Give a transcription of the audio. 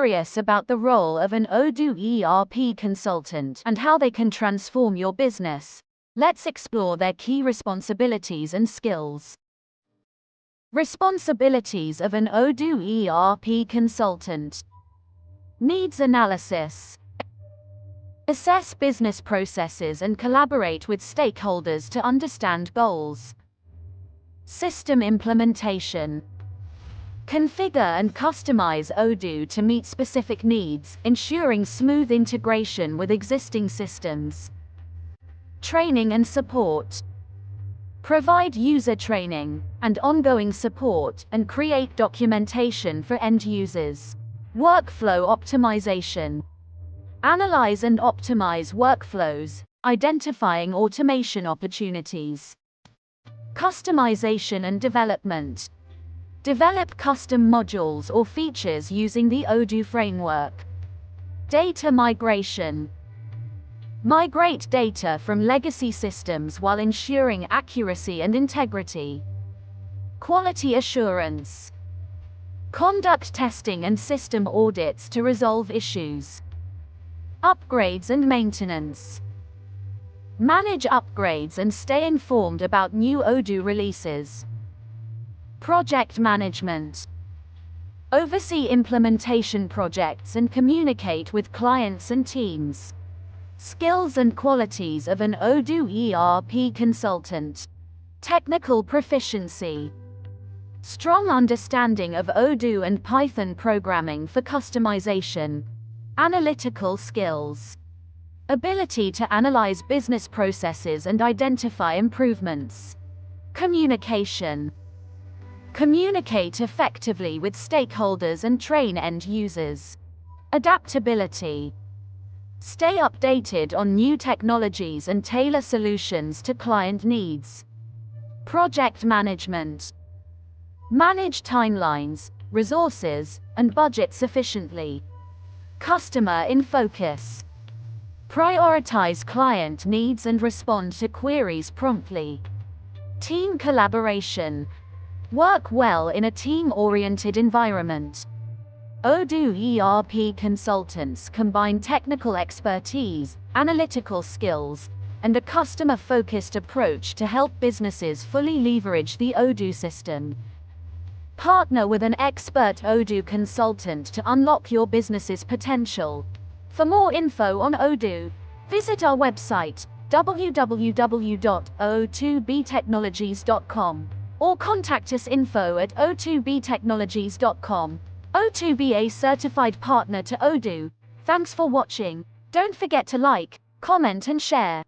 curious about the role of an Odoo ERP consultant and how they can transform your business? Let's explore their key responsibilities and skills. Responsibilities of an Odoo ERP consultant. Needs analysis. Assess business processes and collaborate with stakeholders to understand goals. System implementation. Configure and customize Odoo to meet specific needs, ensuring smooth integration with existing systems. Training and support. Provide user training and ongoing support and create documentation for end users. Workflow optimization. Analyze and optimize workflows, identifying automation opportunities. Customization and development. Develop custom modules or features using the Odoo framework. Data migration. Migrate data from legacy systems while ensuring accuracy and integrity. Quality assurance. Conduct testing and system audits to resolve issues. Upgrades and maintenance. Manage upgrades and stay informed about new Odoo releases. Project management. Oversee implementation projects and communicate with clients and teams. Skills and qualities of an Odoo ERP consultant. Technical proficiency. Strong understanding of Odoo and Python programming for customization. Analytical skills. Ability to analyze business processes and identify improvements. Communication. Communicate effectively with stakeholders and train end users. Adaptability. Stay updated on new technologies and tailor solutions to client needs. Project management. Manage timelines, resources, and budgets efficiently. Customer in focus. Prioritize client needs and respond to queries promptly. Team collaboration. Work well in a team-oriented environment. Odoo ERP consultants combine technical expertise, analytical skills, and a customer-focused approach to help businesses fully leverage the Odoo system. Partner with an expert Odoo consultant to unlock your business's potential. For more info on Odoo, visit our website, www.o2btechnologies.com, or contact us info@o2btechnologies.com. O2B, a certified partner to Odoo. Thanks for watching. Don't forget to like, comment and share.